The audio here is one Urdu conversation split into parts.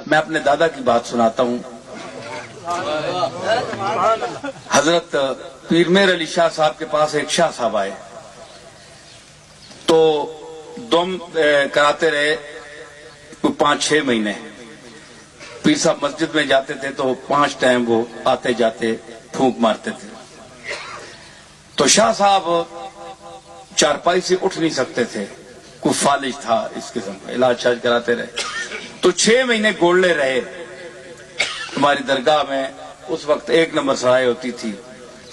میں اپنے دادا کی بات سناتا ہوں. حضرت پیر میر علی شاہ صاحب کے پاس ایک شاہ صاحب آئے تو دم کراتے رہے 5-6 مہینے. پیر صاحب مسجد میں جاتے تھے تو 5 ٹائم وہ آتے جاتے پھونک مارتے تھے. تو شاہ صاحب چارپائی سے اٹھ نہیں سکتے تھے, کوئی فالج تھا اس قسم کا, علاج شاج کراتے رہے. تو 6 مہینے گولڑے رہے. ہماری درگاہ میں اس وقت 1 نمبر سرائے ہوتی تھی,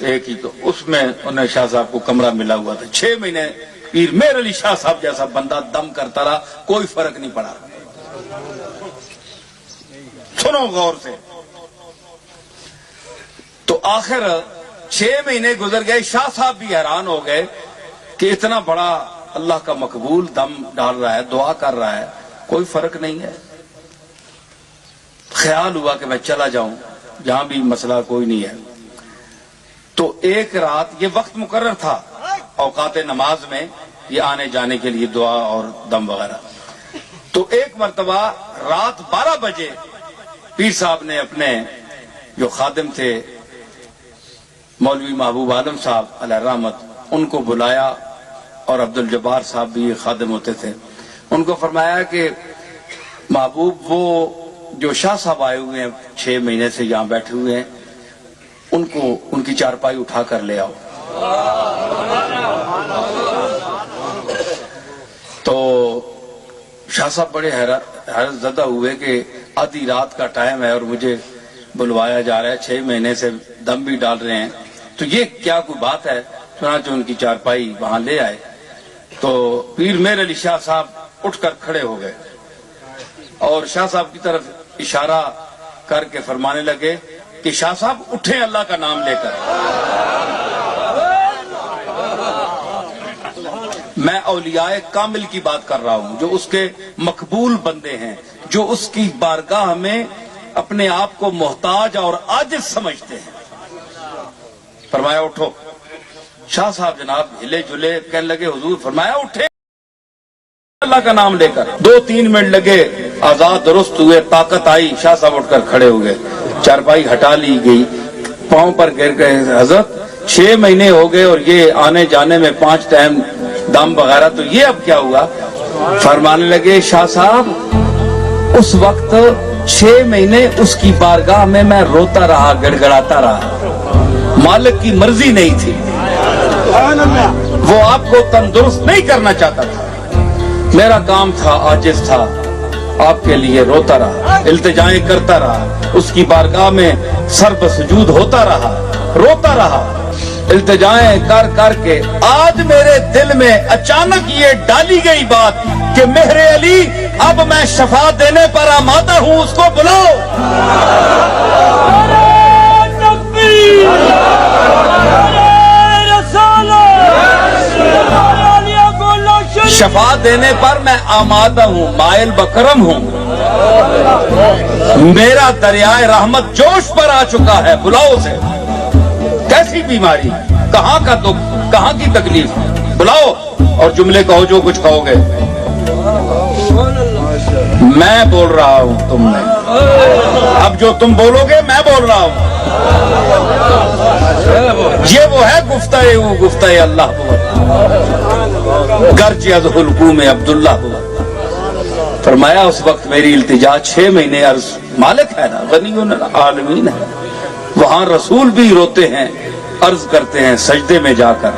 ایک ہی, تو اس میں انہیں شاہ صاحب کو کمرہ ملا ہوا تھا. 6 مہینے پیر میر علی شاہ صاحب جیسا بندہ دم کرتا رہا, کوئی فرق نہیں پڑا. سنو غور سے. تو آخر 6 مہینے گزر گئے, شاہ صاحب بھی حیران ہو گئے کہ اتنا بڑا اللہ کا مقبول دم ڈال رہا ہے, دعا کر رہا ہے, کوئی فرق نہیں ہے. خیال ہوا کہ میں چلا جاؤں جہاں بھی مسئلہ کوئی نہیں ہے. تو ایک رات, یہ وقت مقرر تھا اوقات نماز میں یہ آنے جانے کے لیے دعا اور دم وغیرہ. تو ایک مرتبہ رات 12 بجے پیر صاحب نے اپنے جو خادم تھے مولوی محبوب عالم صاحب علیہ رحمت, ان کو بلایا, اور عبد الجبار صاحب بھی خادم ہوتے تھے. ان کو فرمایا کہ محبوب وہ جو شاہ صاحب آئے ہوئے ہیں 6 مہینے سے یہاں بیٹھے ہوئے ہیں, ان کو ان کی چارپائی اٹھا کر لے آؤ. تو شاہ صاحب بڑے حیرت زدہ ہوئے کہ آدھی رات کا ٹائم ہے اور مجھے بلوایا جا رہا ہے, 6 مہینے سے دم بھی ڈال رہے ہیں, تو یہ کیا کوئی بات ہے. چنانچہ ان کی چارپائی وہاں لے آئے. تو پیر میر علی شاہ صاحب اٹھ کر کھڑے ہو گئے اور شاہ صاحب کی طرف اشارہ کر کے فرمانے لگے کہ شاہ صاحب اٹھیں اللہ کا نام لے کر. میں اولیاء کامل کی بات کر رہا ہوں, جو اس کے مقبول بندے ہیں, جو اس کی بارگاہ میں اپنے آپ کو محتاج اور عاجز سمجھتے ہیں. فرمایا اٹھو. شاہ صاحب جناب ہلے جلے, کہنے لگے حضور. فرمایا اٹھے اللہ کا نام لے کر. 2-3 منٹ لگے, آزاد درست ہوئے, طاقت آئی, شاہ صاحب اٹھ کر کھڑے ہو گئے. چارپائی ہٹا لی گئی, پاؤں پر گر گئے. حضرت 6 مہینے ہو گئے اور یہ آنے جانے میں 5 ٹائم دم وغیرہ, تو یہ اب کیا ہوا؟ فرمانے لگے شاہ صاحب اس وقت 6 مہینے اس کی بارگاہ میں روتا رہا, گڑ گڑاتا رہا. مالک کی مرضی نہیں تھی, وہ آپ کو تندرست نہیں کرنا چاہتا تھا. میرا کام تھا, عاجز تھا, آپ کے لیے روتا رہا, التجائیں کرتا رہا, اس کی بارگاہ میں سر بسجود ہوتا رہا, روتا رہا, التجائیں کر کر کے آج میرے دل میں اچانک یہ ڈالی گئی بات کہ مہر علی اب میں شفا دینے پر آمادہ ہوں, اس کو بلاؤ. شفا دینے پر میں آمادہ ہوں, مائل بکرم ہوں, میرا دریائے رحمت جوش پر آ چکا ہے, بلاؤ اسے. کیسی بیماری, کہاں کا دکھ, کہاں کی تکلیف, بلاؤ اور جملے کہو جو کچھ کہو گے. میں بول رہا ہوں, تم نہیں. اب جو تم بولو گے میں بول رہا ہوں. یہ وہ ہے گفتہ او گفتہ اللہ گرچہ از حلقوم عبداللہ ہوا. فرمایا اس وقت میری التجا 6 مہینے عرض, مالک ہے نا, غنی العالمین ہے, وہاں رسول بھی روتے ہیں, عرض کرتے ہیں سجدے میں جا کر